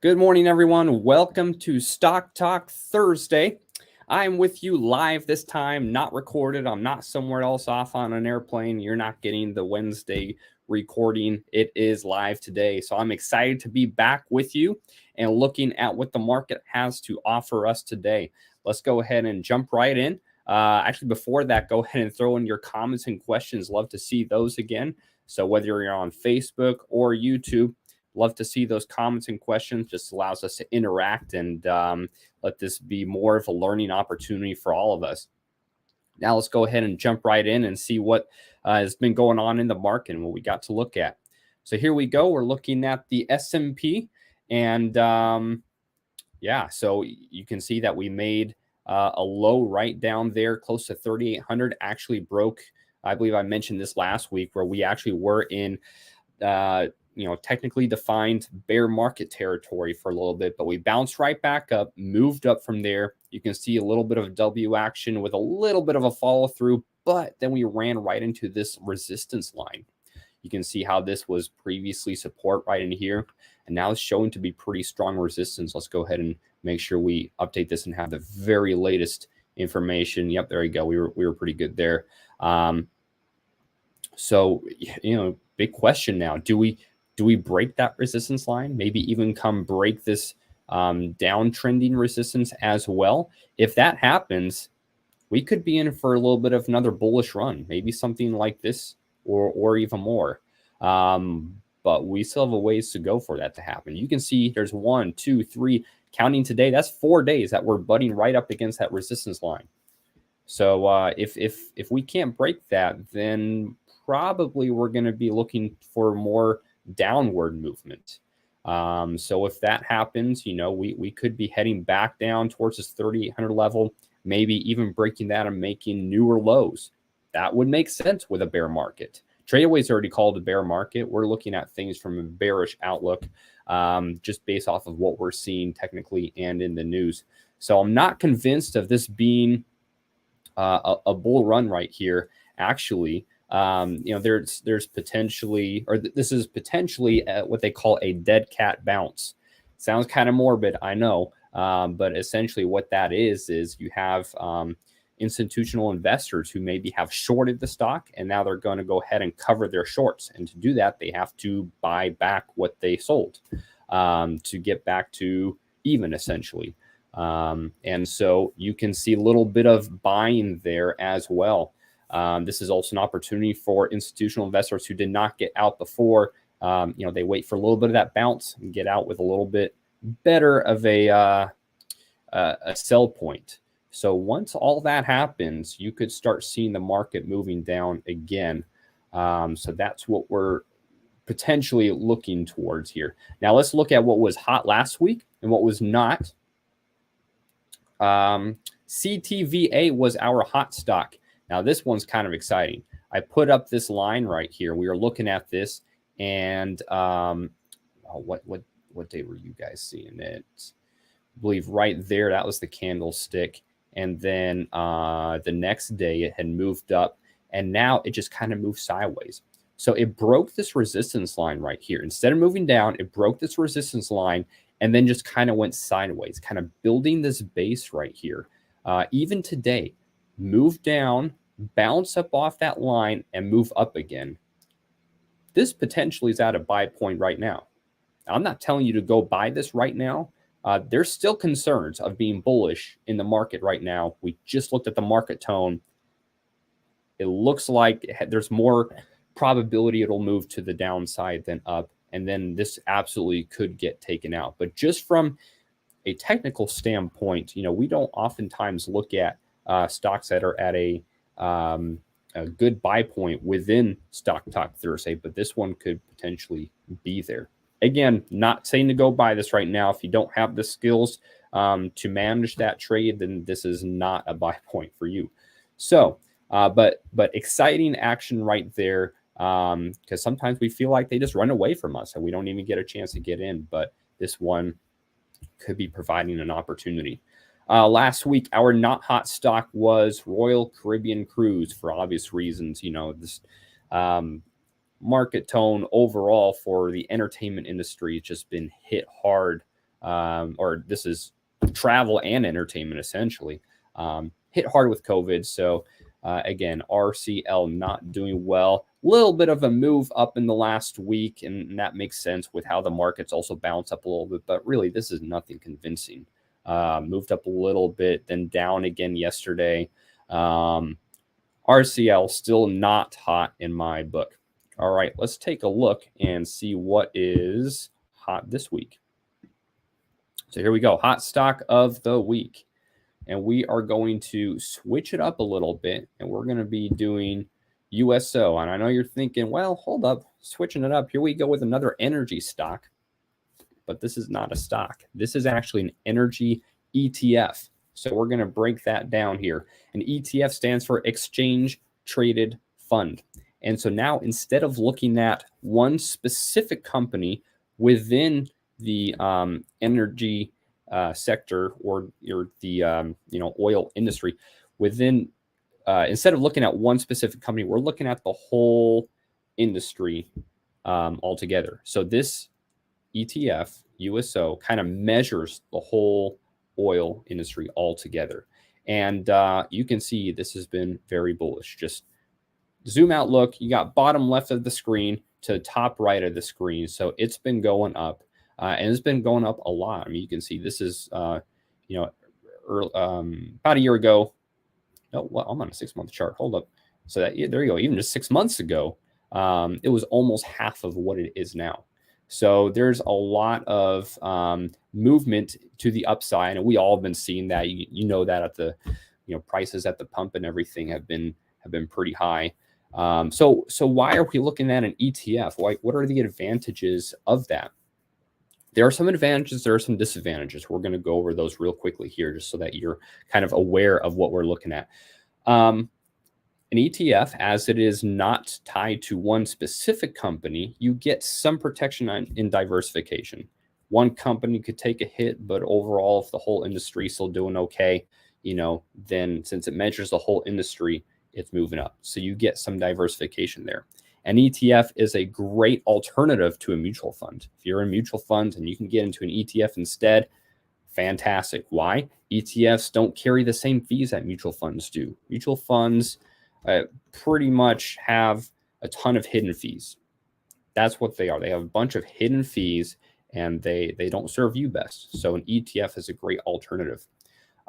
Good morning, everyone. Welcome to Stock Talk Thursday. I'm with you live this time, not recorded. I'm not somewhere else off on an airplane. You're not getting the Wednesday recording. It is live today. So I'm excited to be back with you and looking at what the market has to offer us today. Let's go ahead and jump right in. Actually, before that, go ahead and throw in your comments and questions. Love to see those again. So whether you're on Facebook or YouTube, love to see those comments and questions. Just allows us to interact and let this be more of a learning opportunity for all of us. Now let's go ahead and jump right in and see what has been going on in the market and what we got to look at. So here we go. We're looking at the S&P, and so you can see that we made a low right down there, close to 3,800. Actually broke. I believe I mentioned this last week where we actually were in technically defined bear market territory for a little bit, but we bounced right back up, moved up from there. You can see a little bit of W action with a little bit of a follow through, but then we ran right into this resistance line. You can see how this was previously support right in here, and now it's showing to be pretty strong resistance. Let's go ahead and make sure we update this and have the very latest information. Yep, there we go. We were pretty good there. Big question now. Do we break that resistance line? Maybe even come break this downtrending resistance as well. If that happens, we could be in for a little bit of another bullish run, maybe something like this or even more. But we still have a ways to go for that to happen. You can see there's 1, 2, 3, counting today. That's 4 days that we're butting right up against that resistance line. So if we can't break that, then probably we're going to be looking for more downward movement. So if that happens, we could be heading back down towards this 3,800 level, maybe even breaking that and making newer lows. That would make sense with a bear market. Tradeaway's already called a bear market. We're looking at things from a bearish outlook, just based off of what we're seeing technically and in the news. So I'm not convinced of this being a bull run right here. Actually, there's potentially, or this is potentially what they call a dead cat bounce. Sounds kind of morbid, I know, but essentially what that is you have institutional investors who maybe have shorted the stock, and now they're going to go ahead and cover their shorts. And to do that, they have to buy back what they sold to get back to even, essentially. And so you can see a little bit of buying there as well. This is also an opportunity for institutional investors who did not get out before. They wait for a little bit of that bounce and get out with a little bit better of a sell point. So once all that happens, you could start seeing the market moving down again. So that's what we're potentially looking towards here. Now let's look at what was hot last week and what was not. CTVA was our hot stock. Now this one's kind of exciting. I put up this line right here. We were looking at this, and what day were you guys seeing it? I believe right there, that was the candlestick. And then the next day it had moved up, and now it just kind of moved sideways. So it broke this resistance line right here. Instead of moving down, it broke this resistance line and then just kind of went sideways, kind of building this base right here. Even today, move down, bounce up off that line, and move up again. This potentially is at a buy point right now. I'm not telling you to go buy this right now. There's still concerns of being bullish in the market right now. We just looked at the market tone. It looks like there's more probability it'll move to the downside than up, and then this absolutely could get taken out. But just from a technical standpoint, we don't oftentimes look at stocks that are at a good buy point within Stock Talk Thursday, but this one could potentially be there. Again, not saying to go buy this right now. If you don't have the skills to manage that trade, then this is not a buy point for you. So, but exciting action right there, because sometimes we feel like they just run away from us and we don't even get a chance to get in. But this one could be providing an opportunity. Last week, our not hot stock was Royal Caribbean Cruise, for obvious reasons. This market tone overall for the entertainment industry has just been hit hard or this is travel and entertainment essentially, hit hard with COVID. So again, RCL not doing well. Little bit of a move up in the last week, and that makes sense with how the markets also bounce up a little bit. But really, this is nothing convincing. Moved up a little bit, then down again yesterday. RCL still not hot in my book. All right, let's take a look and see what is hot this week. So here we go, hot stock of the week. And we are going to switch it up a little bit, and we're going to be doing USO. And I know you're thinking, well, hold up, switching it up. Here we go with another energy stock. But this is not a stock. This is actually an energy ETF. So we're going to break that down here. An ETF stands for Exchange Traded Fund. And so now instead of looking at one specific company within the energy sector or the oil industry, within instead of looking at one specific company, we're looking at the whole industry altogether. So this ETF USO kind of measures the whole oil industry altogether, and you can see this has been very bullish. Just zoom out, look, you got bottom left of the screen to top right of the screen. So it's been going up, and it's been going up a lot. I mean, you can see this is about a year ago. Oh, well, I'm on a 6-month chart. Hold up. So that, there you go. Even just 6 months ago, it was almost half of what it is now. So there's a lot of movement to the upside, and we all have been seeing that. You know that at the prices at the pump and everything have been pretty high. So why are we looking at an ETF? What are the advantages of that? There are some advantages, there are some disadvantages. We're going to go over those real quickly here, just so that you're kind of aware of what we're looking at. An ETF, as it is not tied to one specific company, you get some protection in diversification. One company could take a hit, but overall, if the whole industry is still doing okay, then since it measures the whole industry, it's moving up. So you get some diversification there. An ETF is a great alternative to a mutual fund. If you're in mutual funds and you can get into an ETF instead, fantastic. Why? ETFs don't carry the same fees that mutual funds do. Mutual funds pretty much have a ton of hidden fees. That's what they are. They have a bunch of hidden fees, and they don't serve you best. So an ETF is a great alternative.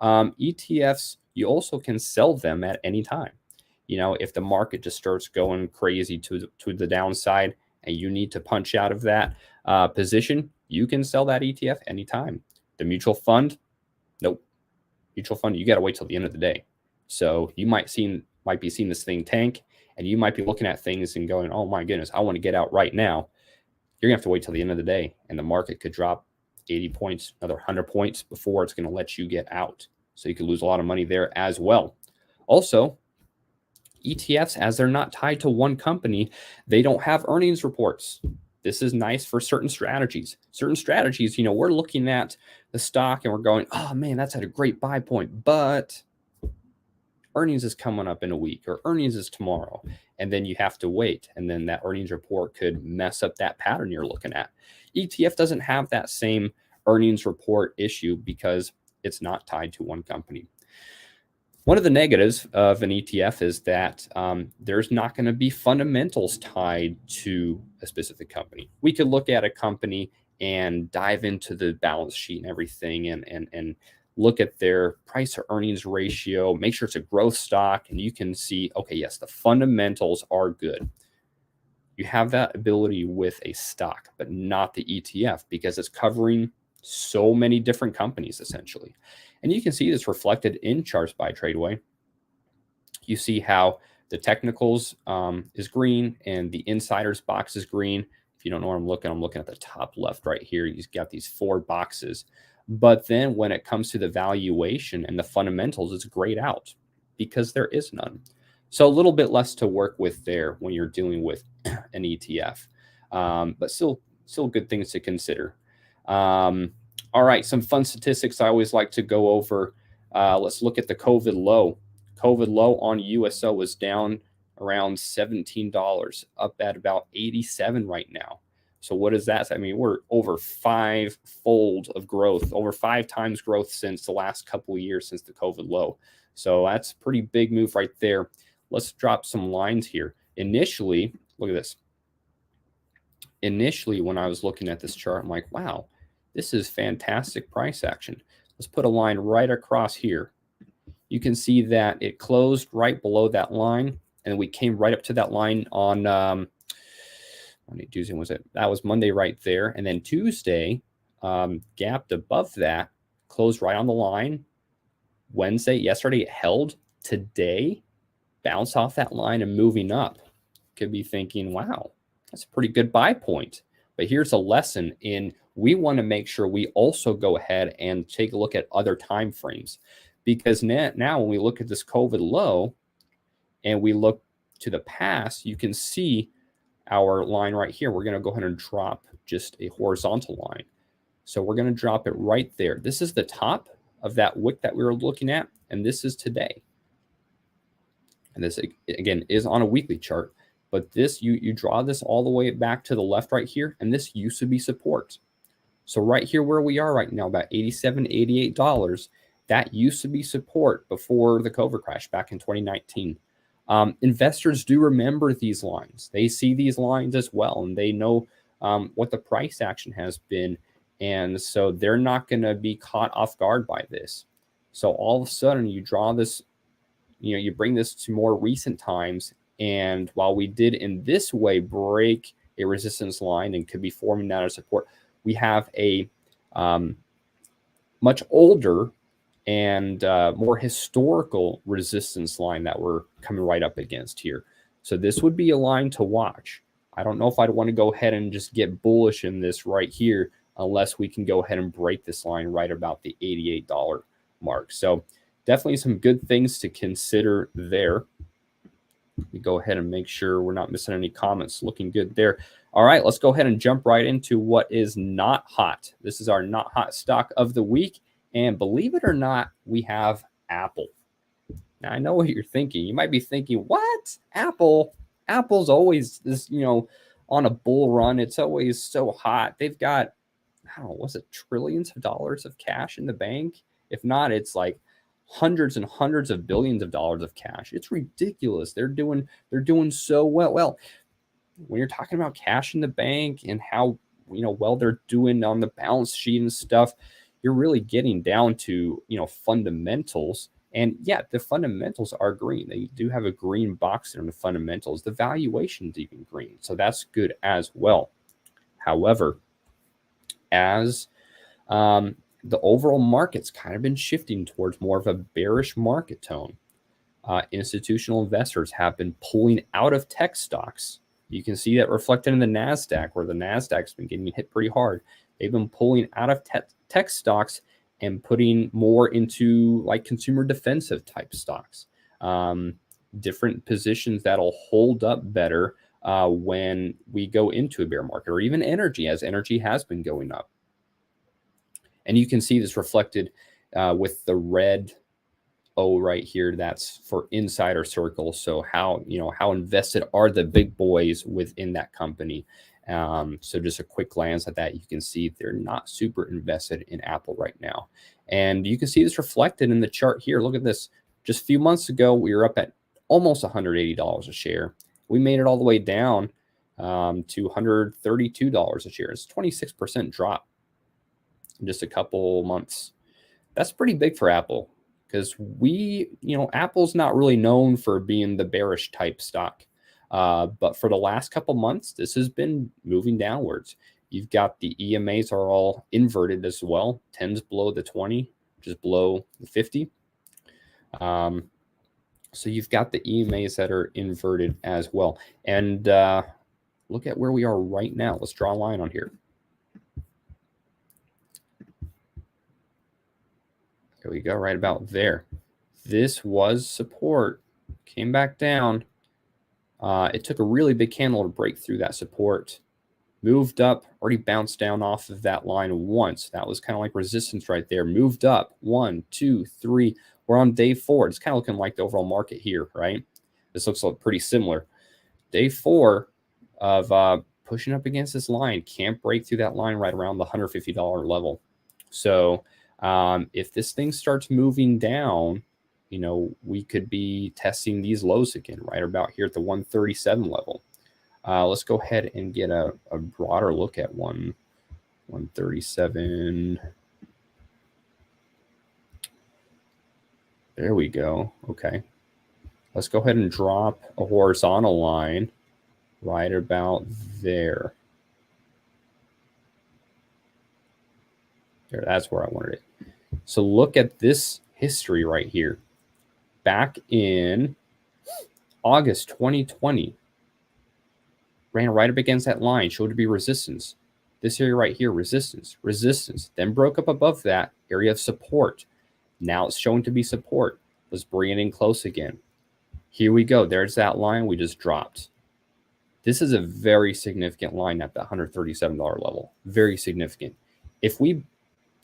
ETFs, you also can sell them at any time. If the market just starts going crazy to the downside and you need to punch out of that position, you can sell that ETF anytime. The mutual fund, nope. Mutual fund, you got to wait till the end of the day. So you might be seeing this thing tank, and you might be looking at things and going, oh my goodness, I want to get out right now. You're going to have to wait till the end of the day, and the market could drop 80 points, another 100 points before it's going to let you get out. So you could lose a lot of money there as well. Also, ETFs, as they're not tied to one company, they don't have earnings reports. This is nice for certain strategies. Certain strategies, we're looking at the stock and we're going, oh man, that's at a great buy point, but earnings is coming up in a week, or earnings is tomorrow. And then you have to wait. And then that earnings report could mess up that pattern you're looking at. ETF doesn't have that same earnings report issue because it's not tied to one company. One of the negatives of an ETF is that there's not going to be fundamentals tied to a specific company. We could look at a company and dive into the balance sheet and everything and look at their price to earnings ratio, make sure it's a growth stock, and you can see, okay, yes, the fundamentals are good. You have that ability with a stock, but not the ETF, because it's covering so many different companies essentially. And you can see this reflected in charts by Tradeway. You see how the technicals is green and the insiders box is green. If you don't know where I'm looking at the top left right here. You've got these 4 boxes. But then when it comes to the valuation and the fundamentals, it's grayed out because there is none. So a little bit less to work with there when you're dealing with an ETF, but still good things to consider. All right, some fun statistics I always like to go over. Let's look at the COVID low. COVID low on USO was down around $17, up at about 87 right now. So what is that? I mean, we're over 5-fold of growth, over 5 times growth since the last couple of years, since the COVID low. So that's a pretty big move right there. Let's drop some lines here. Initially, look at this. Initially, when I was looking at this chart, I'm like, wow, this is fantastic price action. Let's put a line right across here. You can see that it closed right below that line, and we came right up to that line on Monday, Tuesday, was it? That was Monday right there. And then Tuesday, gapped above that, closed right on the line. Wednesday, yesterday, it held. Today, bounced off that line and moving up. Could be thinking, wow, that's a pretty good buy point. But here's a lesson in we want to make sure we also go ahead and take a look at other time frames. Because now when we look at this COVID low and we look to the past, you can see our line right here. We're going to go ahead and drop just a horizontal line. So we're going to drop it right there. This is the top of that wick that we were looking at, and this is today. And this, again, is on a weekly chart. But this, you draw this all the way back to the left right here, and this used to be support. So right here where we are right now, about $87, $88, that used to be support before the COVID crash back in 2019. Investors do remember these lines. They see these lines as well, and they know what the price action has been. And so they're not going to be caught off guard by this. So all of a sudden you draw this, you bring this to more recent times. And while we did in this way break a resistance line and could be forming that as support, we have a much older and more historical resistance line that we're coming right up against here. So this would be a line to watch. I don't know if I'd want to go ahead and just get bullish in this right here unless we can go ahead and break this line right about the $88 mark. So definitely some good things to consider there. We go ahead and make sure we're not missing any comments. Looking good there. All right, let's go ahead and jump right into what is not hot. This is our not hot stock of the week. And believe it or not, we have Apple. Now, I know what you're thinking. You might be thinking, what? Apple? Apple's always this, on a bull run. It's always so hot. They've got, I don't know, was it trillions of dollars of cash in the bank? If not, it's like hundreds and hundreds of billions of dollars of cash. It's ridiculous. They're doing so well. Well, when you're talking about cash in the bank and how well they're doing on the balance sheet and stuff, you're really getting down to fundamentals. And yeah, the fundamentals are green. They do have a green box in the fundamentals. The valuation's even green, so that's good as well. However, as the overall market's kind of been shifting towards more of a bearish market tone. Institutional investors have been pulling out of tech stocks. You can see that reflected in the NASDAQ, where the NASDAQ's been getting hit pretty hard. They've been pulling out of tech stocks and putting more into like consumer defensive type stocks. Different positions that'll hold up better when we go into a bear market, or even energy, as energy has been going up. And you can see this reflected with the red O right here. That's for insider circle. So how invested are the big boys within that company? So just a quick glance at that, you can see they're not super invested in Apple right now. And you can see this reflected in the chart here. Look at this. Just a few months ago, we were up at almost $180 a share. We made it all the way down to $132 a share. It's a 26% drop in just a couple months. That's pretty big for Apple, because Apple's not really known for being the bearish type stock. But for the last couple months, this has been moving downwards. You've got the EMAs are all inverted as well. 10's below the 20, which is below the 50. So you've got the EMAs that are inverted as well. And look at where we are right now. Let's draw a line on here. There we go, right about there. This was support, came back down. It took a really big candle to break through that support, moved up, already bounced down off of that line once. That was kind of like resistance right there. Moved up 1, 2, 3. We're on day 4. It's kind of looking like the overall market here, right? This looks pretty similar. Day 4 of pushing up against this line. Can't break through that line right around the $150 level. So if this thing starts moving down, we could be testing these lows again, right about here at the 137 level. Let's go ahead and get a broader look at 137. There we go. Okay. Let's go ahead and drop a horizontal line right about there. There, that's where I wanted it. So look at this history right here. Back in August 2020, ran right up against that line, showed to be resistance. This area right here, resistance, then broke up above that area of support. Now it's shown to be support. Let's bring it in close again. Here we go. There's that line we just dropped. This is a very significant line at the $137 level. Very significant. If we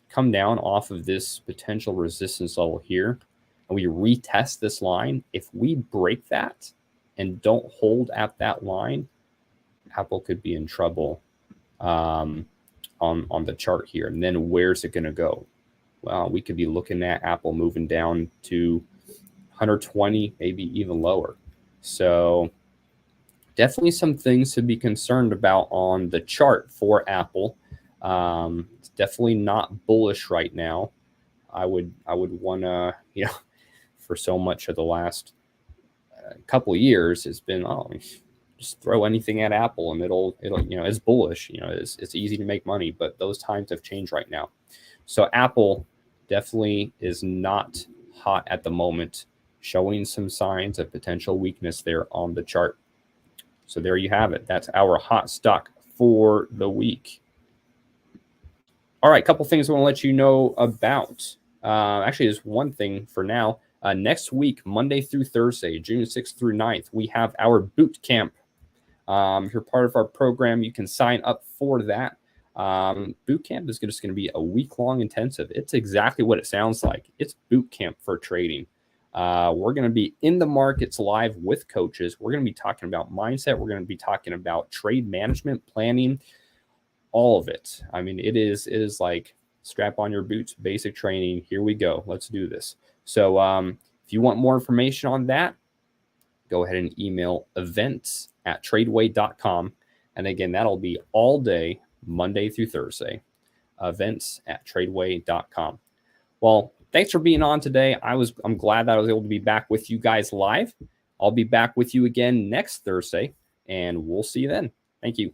come down off of this potential resistance level here and we retest this line, if we break that and don't hold at that line, Apple could be in trouble on the chart here. And then where's it going to go? Well, we could be looking at Apple moving down to 120, maybe even lower. So definitely some things to be concerned about on the chart for Apple. It's definitely not bullish right now. I would want to, for so much of the last couple of years, it's been, just throw anything at Apple and it'll it's bullish. It's easy to make money, but those times have changed right now. So Apple definitely is not hot at the moment, showing some signs of potential weakness there on the chart. So there you have it. That's our hot stock for the week. All right, a couple things I want to let you know about. Actually, there's one thing for now. Next week, Monday through Thursday, June 6th through 9th, we have our boot camp. If you're part of our program, you can sign up for that. Boot camp is just going to be a week-long intensive. It's exactly what it sounds like. It's boot camp for trading. We're going to be in the markets live with coaches. We're going to be talking about mindset. We're going to be talking about trade management, planning, all of it. I mean, it is like strap on your boots, basic training. Here we go. Let's do this. So if you want more information on that, go ahead and email events@tradeway.com. And again, that'll be all day, Monday through Thursday, events@tradeway.com. Well, thanks for being on today. I'm glad that I was able to be back with you guys live. I'll be back with you again next Thursday, and we'll see you then. Thank you.